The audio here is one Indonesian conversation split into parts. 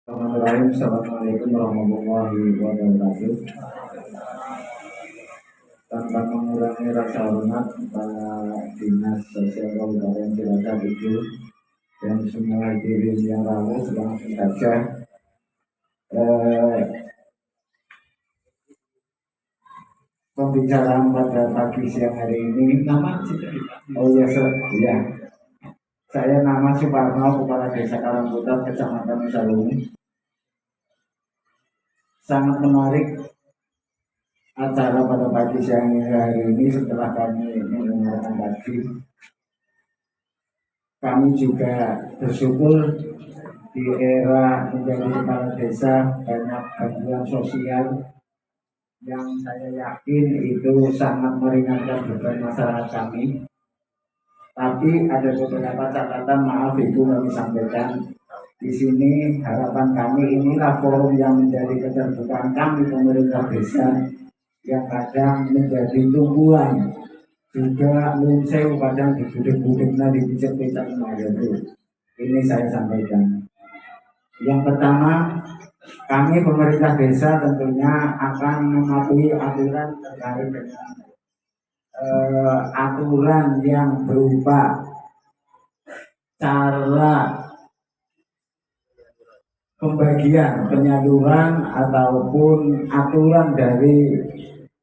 Bismillahirrahmanirrahim. Assalamualaikum warahmatullahi wabarakatuh. Tanpa mengurangi rasa hormat Pak Dinas Sosial Kabupaten Cilacap itu dan semua hadirin yang lalu langsung saja pembicaraan pada pagi siang hari ini. Ya, saya nama Suparno, Kepala Desa Karangputat, Kecamatan Nusaluni. Sangat menarik acara pada pagi siang hari ini. Setelah kami mendengarkan tadi, kami juga bersyukur di era menjadi kepala desa banyak bantuan sosial yang saya yakin itu sangat meringankan beban masyarakat kami. Tapi ada beberapa catatan, maaf itu kami sampaikan di sini. Harapan kami, inilah forum yang menjadi keterbukaan kami pemerintah desa yang kadang menjadi tumbuhan juga lumseu, kadang dibudek-budeknya, dipijak-pijak itu. Ini saya sampaikan. Yang pertama, kami pemerintah desa tentunya akan mematuhi aturan terkait dengan aturan yang berupa cara pembagian, penyaluran ataupun aturan dari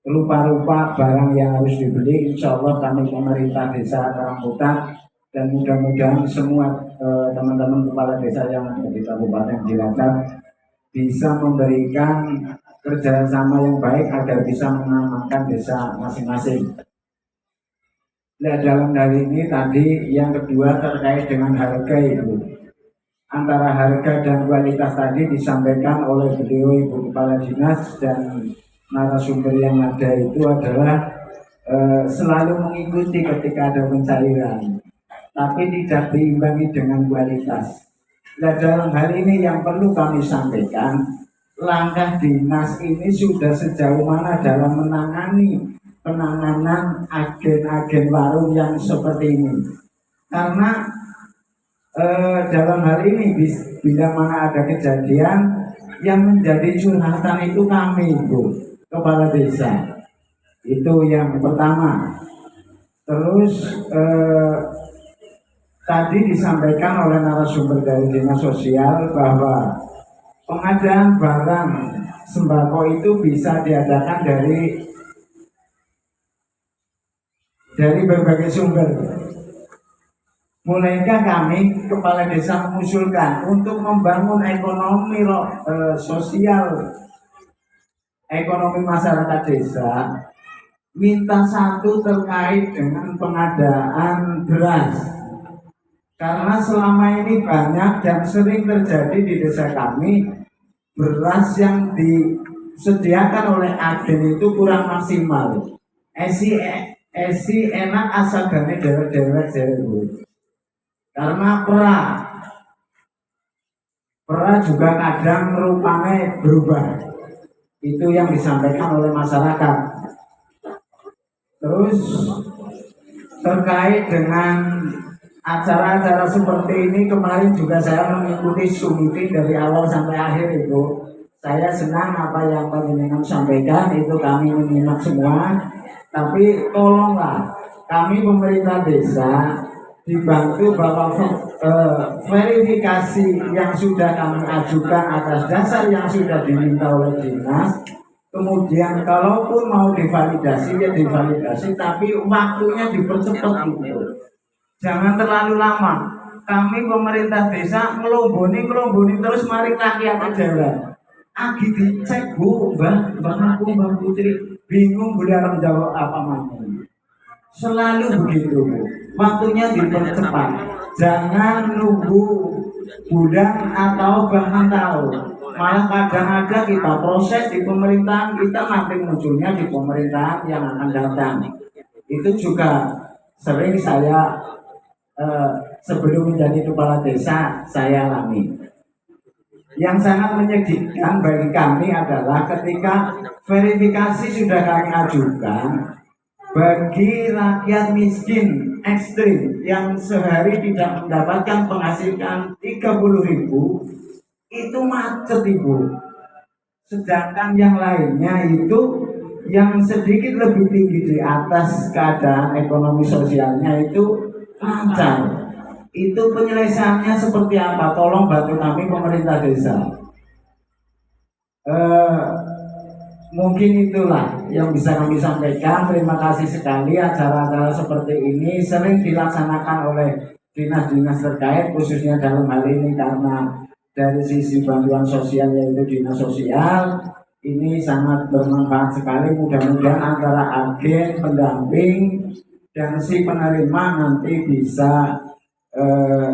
rupa-rupa barang yang harus dibeli. Insya Allah kami pemerintah desa Karangputat dan mudah-mudahan semua teman-teman kepala desa yang ada di Kabupaten Cilacap bisa memberikan kerjasama yang baik agar bisa mengamankan desa masing-masing. Nah, dalam hal ini tadi yang kedua terkait dengan harga itu. Antara harga dan kualitas tadi disampaikan oleh beliau Ibu Kepala Dinas dan narasumber yang ada itu adalah selalu mengikuti ketika ada pencairan, tapi tidak diimbangi dengan kualitas. Nah, dalam hal ini yang perlu kami sampaikan, langkah dinas ini sudah sejauh mana dalam penanganan agen-agen warung yang seperti ini. Karena dalam hal ini bila mana ada kejadian yang menjadi curhatan itu kami Bu Kepala Desa. Itu yang pertama. Terus tadi disampaikan oleh narasumber dari Dinas Sosial bahwa pengadaan barang sembako itu bisa diadakan dari berbagai sumber. Mulaikah kami kepala desa mengusulkan untuk membangun ekonomi sosial, ekonomi masyarakat desa, minta satu terkait dengan pengadaan beras. Karena selama ini banyak dan sering terjadi di desa kami, beras yang disediakan oleh agen itu kurang maksimal. Esi enak asagane dewek karena pera juga kadang rupanya berubah. Itu yang disampaikan oleh masyarakat. Terus terkait dengan acara-acara seperti ini, kemarin juga saya mengikuti Sumiti dari awal sampai akhir itu. Saya senang apa yang Pak sampaikan, itu kami menyimak semua. Tapi tolonglah kami pemerintah desa dibantu bahwa verifikasi yang sudah kami ajukan atas dasar yang sudah diminta oleh dinas. Kemudian kalaupun mau divalidasi ya divalidasi, tapi waktunya dipercepat gitu. Jangan terlalu lama. Kami pemerintah desa ngelomboni terus mari rakyat aja. Agi dicek Bu, Mbak aku, Mbak Putri bingung boleh orang jawab apa mana. Selalu begitu Bu. Waktunya dipercepat. Jangan nunggu bulan atau bahkan tahun. Malah kadang-kadang kita proses di pemerintahan, kita nanti munculnya di pemerintahan yang akan datang. Itu juga sering saya sebelum menjadi kepala desa saya alami. Yang sangat menyedihkan bagi kami adalah ketika verifikasi sudah kami ajukan, bagi rakyat miskin ekstrim yang sehari tidak mendapatkan penghasilan 30.000, itu macet Ibu. Sedangkan yang lainnya itu yang sedikit lebih tinggi di atas keadaan ekonomi sosialnya itu lancar. Itu penyelesaiannya seperti apa? Tolong bantu kami pemerintah desa. Mungkin itulah yang bisa kami sampaikan. Terima kasih sekali. Acara-acara seperti ini sering dilaksanakan oleh dinas-dinas terkait, khususnya dalam hal ini karena dari sisi bantuan sosial yaitu dinas sosial ini sangat bermanfaat sekali. Mudah-mudahan antara agen, pendamping, dan si penerima nanti bisa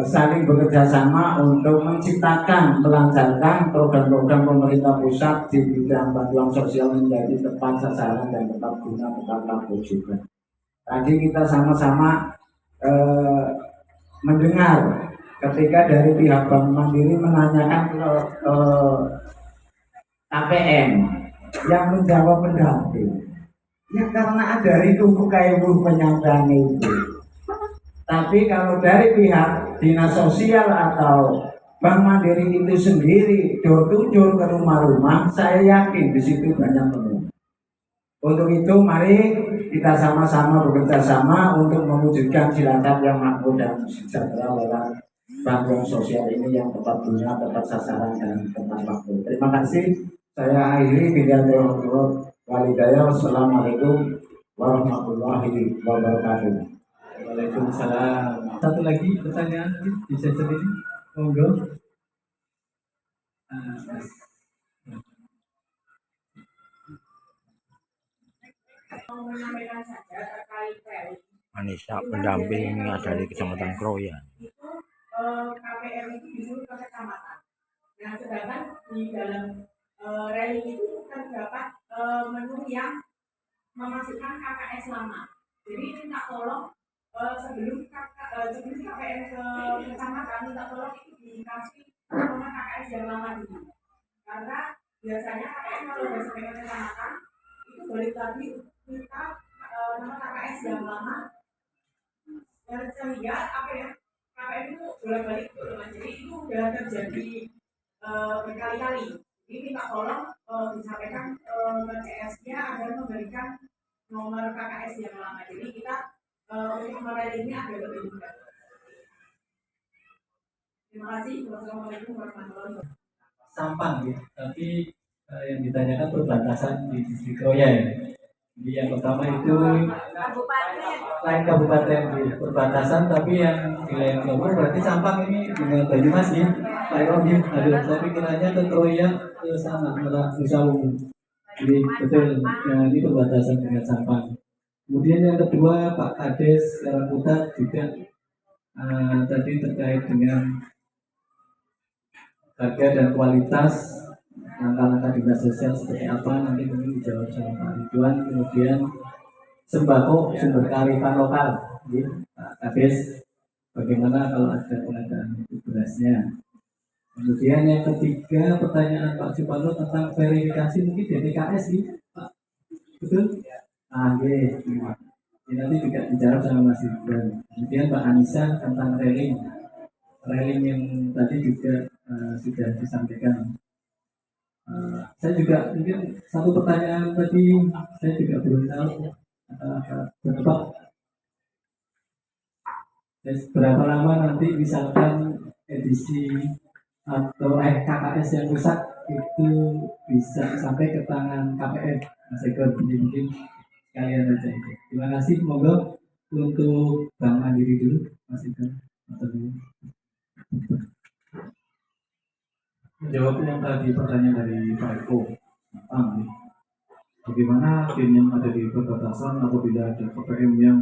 saling bekerja sama untuk menciptakan, melancarkan program-program pemerintah pusat di bidang bantuan sosial menjadi tepat sasaran dan tepat guna, tepat waktu juga. Tadi kita sama-sama mendengar ketika dari pihak Bank Mandiri menanyakan ke KPM yang menjawab pendamping. Ya karena dari kuku kayak penyampaian itu. Tapi kalau dari pihak dinas sosial atau Bank Mandiri itu sendiri door to door ke rumah-rumah, saya yakin di situ banyak penuh. Untuk itu mari kita sama-sama bekerja sama untuk mewujudkan Cilacap yang makmur dan sejahtera lewat bantuan sosial ini yang tepat guna, tepat sasaran dan tepat waktu. Terima kasih. Saya akhiri billahi walhidayah. Wassalamualaikum warahmatullahi wabarakatuh. Waalaikumsalam. Satu lagi pertanyaan di sesi ini, monggo. Anissa pendamping dari Kecamatan Kroya. KPR itu disuruh ke kecamatan. Nah, sedangkan di dalam railing itu terdapat menu yang memasukkan KKS lama. Jadi minta tolong sebelum KPR ke kecamatan, minta tolong itu dikasih nomor KKS yang lama dulu. Karena biasanya KPR kalau sudah sampai ke kecamatan itu balik lagi minta nomor KKS yang lama. Dan sehingga KPR itu bolak-balik gitu, jadi itu sudah terjadi berkali-kali. Jadi minta tolong disampaikan ke CS-nya agar memberikan nomor KKS yang lama. Jadi kita untuk nomor ini agak lebih mudah. Terima kasih. Wassalamualaikum warahmatullahi wabarakatuh. Sampang ya, tapi yang ditanyakan perbatasan di distrik Kroya ya. Jadi yang pertama itu lain kabupaten di perbatasan, tapi yang di lain kabupaten berarti Sampang ini dengan Banyumas ya. Pak Rohim, saya pikirannya ke Kroya ke sana Nusa Ungu. Jadi betul, ya, ini perbatasan dengan Sampang. Kemudian yang kedua Pak Kades Karangkutat juga tadi terkait dengan harga dan kualitas langkah-langkah dinas sosial seperti apa nanti mungkin dijawab sama Pak Ridwan. Kemudian sembako sumber kearifan lokal, ya, Pak Kades, bagaimana kalau ada pengadaan berasnya. Kemudian yang ketiga pertanyaan Pak Suparno tentang verifikasi mungkin DTKS ya, Pak, betul? Oke, ini nanti juga dijawab sama Mas Ridwan. Kemudian Pak Anissa tentang railing yang tadi juga sudah disampaikan. Saya juga mungkin satu pertanyaan tadi saya juga belum tahu berapa berapa lama nanti misalkan edisi atau KKS yang rusak itu bisa sampai ke tangan KPR. Mas Eko, mungkin kalian aja itu. Terima kasih. Monggo untuk Bank Mandiri dulu, Mas Eko. Menjawab yang tadi pertanyaan dari Pak Eko, bagaimana tim yang ada di perbatasan apabila ada KPM yang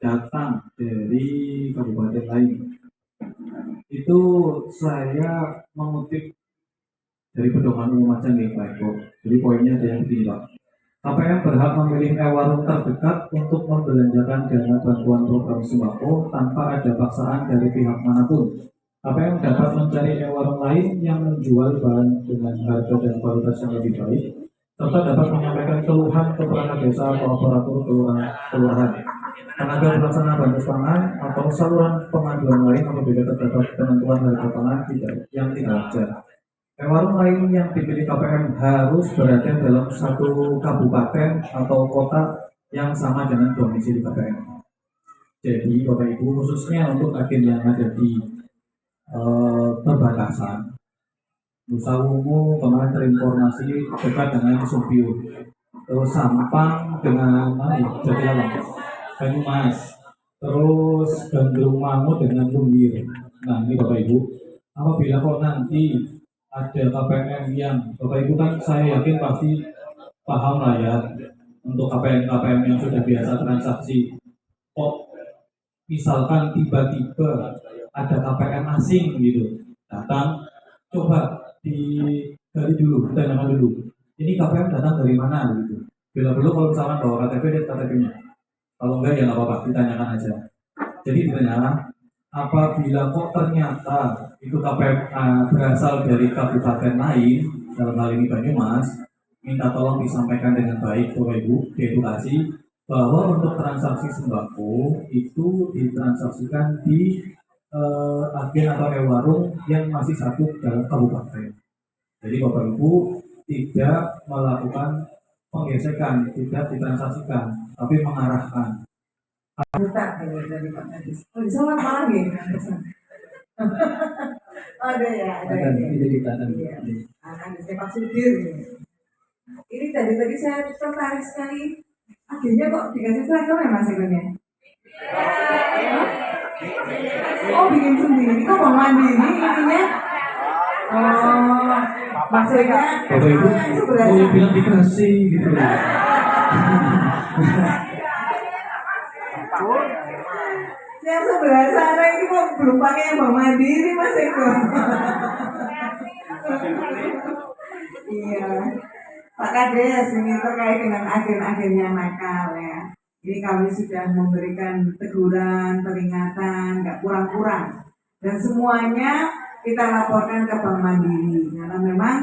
datang dari kabupaten lain? Itu saya mengutip dari pedoman umum aja nih Pak Eko. Jadi poinnya ada yang begini Pak. KPM berhak memilih warung terdekat untuk membelanjakan dana bantuan program sembako tanpa ada paksaan dari pihak manapun. KPM dapat mencari warung lain yang menjual bahan dengan harga dan kualitas yang lebih baik, serta dapat menyampaikan keluhan ke perangkat desa atau aparatur kelurahan. tenaga pelaksana bansos pangan atau saluran pengaduan lain apabila terdapat penentuan harga pangan yang tidak wajar. Warung lain yang dipilih KPM harus berada dalam satu kabupaten atau kota yang sama dengan domisili KPM. Jadi Bapak Ibu, khususnya untuk agen yang ada di perbatasan, Nusa Ungu kemarin terinformasi dekat dengan Subiu, terus Sampang dengan Jatilalang, Banyumas, terus Gandrung Mangu dengan Lumbir. Nah ini Bapak Ibu, apabila kok nanti ada KPM yang Bapak Ibu kan saya yakin pasti paham lah ya untuk KPM yang sudah biasa transaksi. Kok misalkan tiba-tiba ada KPM asing gitu datang, coba digali dulu, tanyakan dulu. Ini KPM datang dari mana gitu. Bila perlu kalau misalkan bawa KTP, lihat KTP-nya. Kalau enggak ya nggak apa-apa, ditanyakan aja. Jadi ditanyakan, apabila kok ternyata itu KPM berasal dari kabupaten lain, dalam hal ini Banyumas, minta tolong disampaikan dengan baik Bapak Ibu, diedukasi bahwa untuk transaksi sembako itu ditransaksikan di agen atau warung yang masih satu dalam kabupaten. Jadi Bapak Ibu tidak melakukan penggesekan, tidak ditransaksikan, tapi mengarahkan. Buta dari Pak Kadis. Oh, selamat malam ya. Ada ya, ada. Itu di belakang. Iya. Akan Pak Sudir. Ini tadi saya tertarik sekali. Akhirnya kok dikasih seragam ya Mas Egon ya? Oh, bikin sendiri. Kok mau mandiri ininya? Oh, maksudnya Bapak Ibu, mau bilang dikasih gitu. Yang sebelah sana ini kok belum pakai yang Bang Mandiri Mas Eko. Iya, Pak Kades, ini terkait dengan agen-agen yang nakal ya. Ini kami sudah memberikan teguran, peringatan, nggak kurang-kurang. Dan semuanya kita laporkan ke Bank Mandiri. Karena memang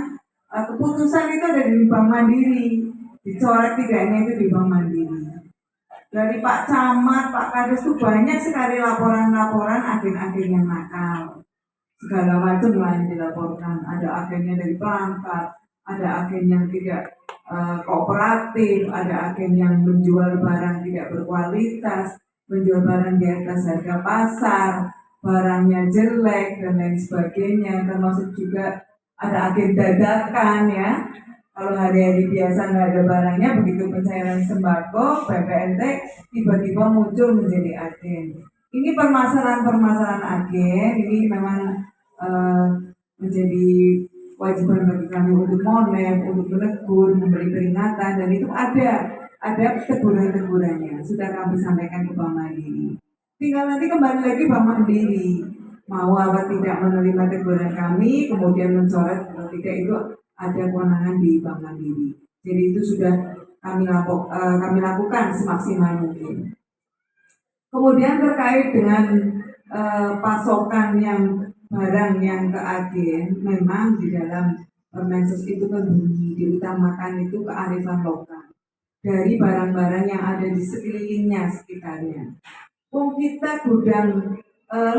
keputusan itu ada di Bank Mandiri. Dicoret tidaknya itu di Bank Mandiri. Dari Pak Camat, Pak Kades itu banyak sekali laporan-laporan agen-agen yang nakal. Segala macam lah yang dilaporkan. Ada agennya dari perangkat, ada agen yang tidak kooperatif, ada agen yang menjual barang tidak berkualitas, menjual barang di atas harga pasar, barangnya jelek dan lain sebagainya. Termasuk juga ada agen dadakan ya. Kalau hari-hari biasa nggak ada barangnya, begitu pencairan sembako, BPNT tiba-tiba muncul menjadi agen. Ini permasalahan-permasalahan agen, ini memang menjadi kewajiban bagi kami untuk monet, untuk menegur, memberi peringatan, dan itu ada teguran-tegurannya. Sudah kami sampaikan ke Bank Mandiri. Tinggal nanti kembali lagi Bank Mandiri mau apa tidak menerima teguran kami, kemudian mencoret atau tidak itu ada kewenangan di Bank Mandiri. Jadi itu sudah kami lakukan semaksimal mungkin. Kemudian terkait dengan pasokan yang barang yang ke agen, memang di dalam Permensos itu kan bunyi diutamakan itu kearifan lokal dari barang-barang yang ada di sekelilingnya sekitarnya. Kita gudang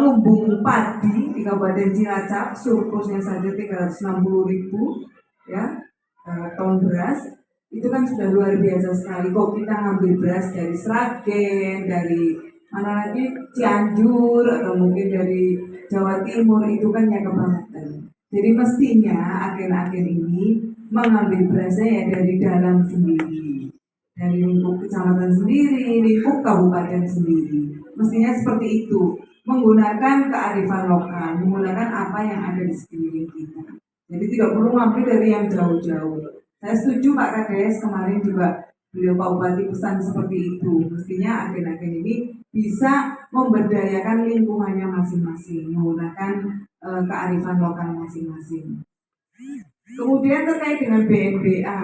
lumbung padi di Kabupaten Cilacap surplusnya saja 360.000 ya ton beras, itu kan sudah luar biasa sekali. Kok kita ngambil beras dari Sragen, dari mana lagi Cianjur atau mungkin dari Jawa Timur, itu kan yang kebangetan. Jadi mestinya agen-agen ini mengambil berasnya ya dari dalam sendiri, dari lingkup kecamatan sendiri, lingkup kabupaten sendiri. Mestinya seperti itu, menggunakan kearifan lokal, menggunakan apa yang ada di sekeliling kita. Jadi tidak perlu ngambil dari yang jauh-jauh. Saya setuju Pak Kades, kemarin juga beliau Pak Bupati pesan seperti itu. Mestinya agen-agen ini bisa memberdayakan lingkungannya masing-masing, menggunakan kearifan lokal masing-masing. Kemudian terkait dengan BNBA,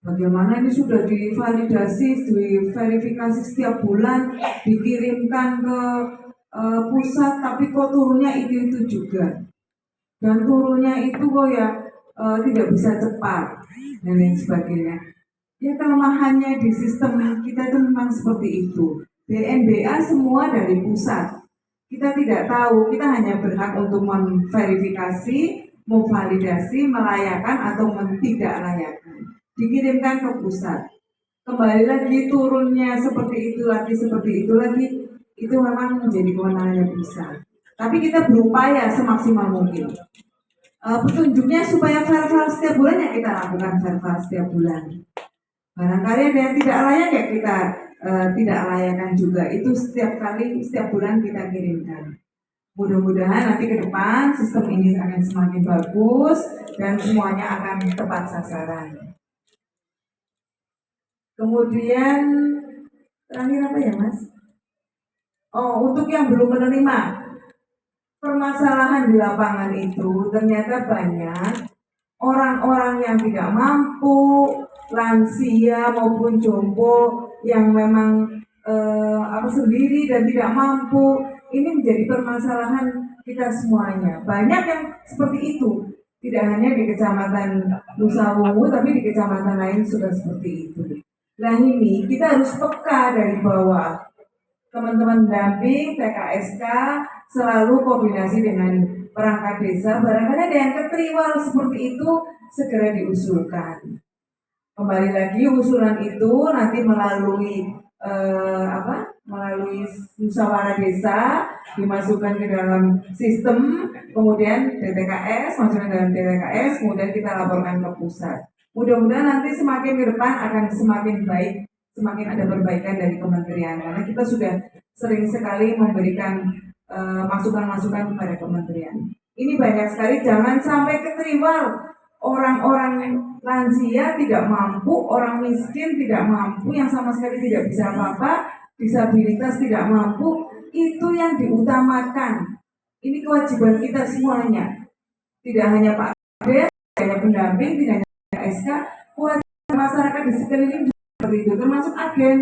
bagaimana ini sudah divalidasi, diverifikasi setiap bulan, dikirimkan ke pusat, tapi kok turunnya itu juga. Dan turunnya itu kok ya tidak bisa cepat dan lain sebagainya. Ya kelemahannya di sistem kita itu memang seperti itu. BNBA semua dari pusat. Kita tidak tahu, kita hanya berhak untuk memverifikasi, memvalidasi, melayakan atau tidak layakan. Dikirimkan ke pusat. Kembali lagi turunnya seperti itu lagi, itu memang menjadi kewenangannya pusat. Tapi kita berupaya semaksimal mungkin. Petunjuknya supaya fair-fair setiap bulan ya kita lakukan fair-fair setiap bulan. Barangkali ada yang tidak layak ya kita tidak layakan juga. Itu setiap bulan kita kirimkan. Mudah-mudahan nanti ke depan sistem ini akan semakin bagus dan semuanya akan tepat sasaran. Kemudian terakhir apa ya Mas? Oh, untuk yang belum menerima permasalahan di lapangan itu ternyata banyak orang-orang yang tidak mampu, lansia maupun jompo yang memang sendiri dan tidak mampu. Ini menjadi permasalahan kita semuanya. Banyak yang seperti itu. Tidak hanya di Kecamatan Nusa Wungu, tapi di kecamatan lain sudah seperti itu. Nah ini kita harus peka dari bawah. Teman-teman damping TKSK selalu koordinasi dengan perangkat desa. Barangkali ada yang ketriwal seperti itu, segera diusulkan. Kembali lagi usulan itu nanti melalui musyawarah desa dimasukkan ke dalam sistem, kemudian DTKS masukkan dalam DTKS, kemudian kita laporkan ke pusat. Mudah-mudahan nanti semakin ke depan akan semakin baik, semakin ada perbaikan dari kementerian karena kita sudah sering sekali memberikan masukan-masukan kepada kementerian. Ini banyak sekali, jangan sampai ketriwal. Orang-orang lansia tidak mampu, orang miskin tidak mampu, yang sama sekali tidak bisa apa-apa, disabilitas tidak mampu, itu yang diutamakan. Ini kewajiban kita semuanya. Tidak hanya Pak Kades, tidak hanya pendamping, tidak hanya SK, kewajiban masyarakat di sekeliling juga seperti itu, termasuk agen.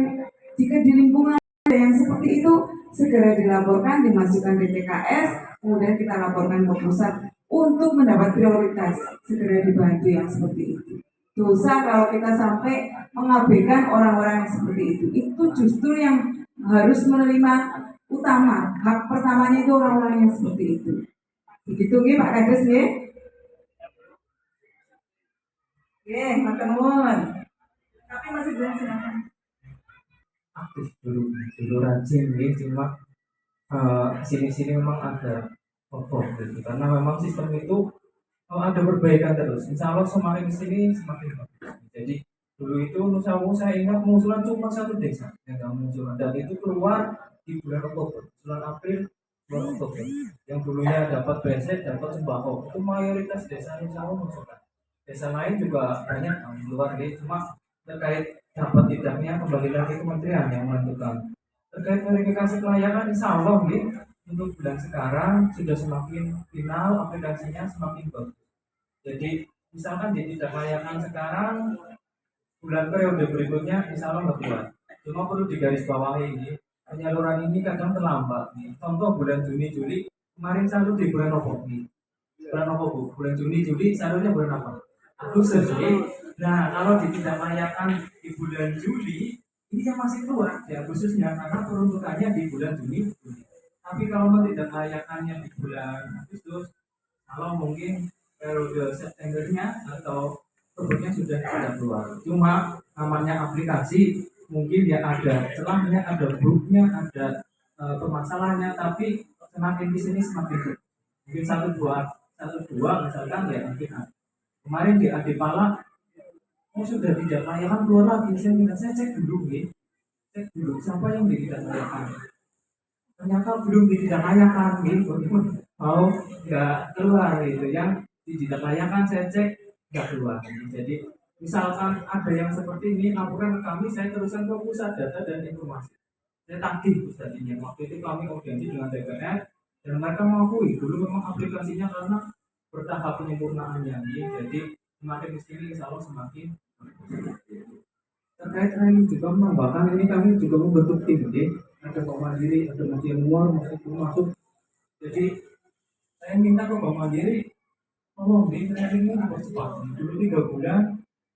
Jika di lingkungan ada yang seperti itu, segera dilaporkan, dimasukkan di TKS, kemudian kita laporkan ke pusat untuk mendapat prioritas, segera dibantu yang seperti itu. Dosa kalau kita sampai mengabaikan orang-orang yang seperti itu. Itu justru yang harus menerima utama. Hak pertamanya itu orang-orang yang seperti itu. Begitu nih Pak Kades nih. Matur nuwun. Tapi masih belum silakan. Aktif dulu rajin nih, cuma sini-sini memang ada gitu. Karena memang sistem itu ada perbaikan terus. Insya Allah semakin kesini semakin bagus. Jadi dulu itu Nusa Wungu saya ingat pengusulan cuma satu desa yang nggak mengusulkan, dan itu keluar di bulan Oktober, bulan April, bulan Oktober. Yang dulunya dapat BSE, dapat sembako, itu mayoritas desa Nusa Wungu mengusulkan. Desa lain juga banyak yang keluar, cuma terkait dapat tidaknya kembali lagi kementerian yang menentukan. Terkait verifikasi kelayakan, insya Allah untuk bulan sekarang sudah semakin final, aplikasinya semakin bagus. Jadi misalkan di tidak layakan sekarang, bulan periode berikutnya insya Allah nggak keluar. Cuma perlu digarisbawahi ini, penyaluran ini kadang terlambat. Contoh bulan Juni Juli kemarin saldo di bulan Oktober. Bulan Oktober, bulan Juni Juli saldonya bulan apa? Agustus. Nah kalau tidak layakan di bulan Juli, ini yang masih keluar di Agustusnya karena peruntukannya di bulan Juni Juli. Tapi kalau tidak layakannya di bulan Agustus, kalau mungkin periode Septembernya atau Oktobernya sudah tidak keluar. Cuma namanya aplikasi, mungkin ya ada celahnya, ada grupnya, ada permasalahannya, tapi semakin di sini semakin mungkin satu dua misalkan ya mungkin ada. Kemarin di Adipala sudah tidak layakan keluar lagi. Saya cek dulu cek dulu siapa yang tidak layakan. Ternyata belum tidak layakan mau nggak keluar yang tidak layakan saya cek nggak keluar. Jadi misalkan ada yang seperti ini laporan ke kami, saya teruskan ke pusat data dan informasi. Saya tagih pusat ini. Waktu itu kami koordinasi dengan DPR dan mereka mengakui dulu memang aplikasinya karena bertahap penyempurnaannya. Jadi semakin kesini insya Allah semakin terkait training juga menambahkan ini kami juga membentuk tim ada Bank Mandiri, ada Mas Yanuar masuk. Jadi saya minta ke Bank Mandiri tolong di training ini dipercepat. Dulu 3 bulan,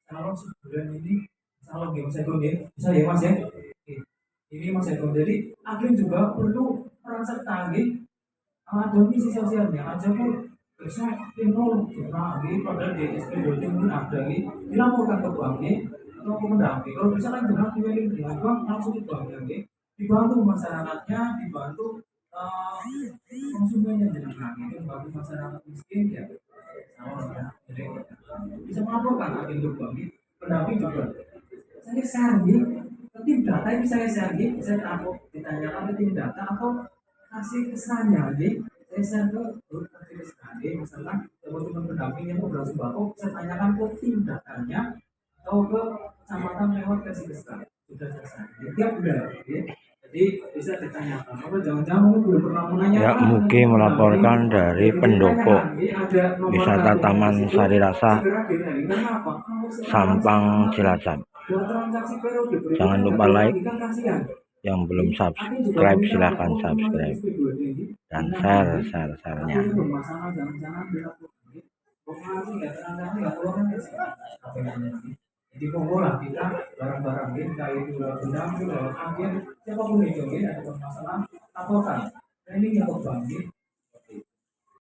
kalau sebulan ini Kalau game second bisa ya Mas ya. Oke. Ini Mas Eko. Jadi agen juga perlu peran serta ada misi sosialnya aja pun bisa nol kita padahal di SP building pun ada dilaporkan ke bank atau ke pendamping. Kalau bisa kan jangan keliling di bank langsung ke bank dibantu masyarakatnya, dibantu konsumennya jenengan itu bagi masyarakat miskin ya sama ya. Jadi bisa melaporkan agen ke bank pendamping juga. Saya share ke tim data ini saya share saya takut ditanyakan ke tim data atau kasih kesannya saya share ke grup kasih kesannya misalkan teman-teman pendamping yang ngobrol sembako saya tanyakan ke tim datanya atau ke kecamatan lewat kasih kesan sudah selesai tiap udah jadi bisa ditanyakan apa jangan-jangan mungkin belum pernah menanyakan Ya, Mugi melaporkan dari pendopo wisata Taman Sari Rasa Sampang Cilacap. Jangan lupa like, yang belum subscribe silahkan subscribe dan share-nya. Jadi monggo lah kita bareng-bareng kita itu pendamping lewat agen siapapun itu ada masalah laporkan training yang berbagi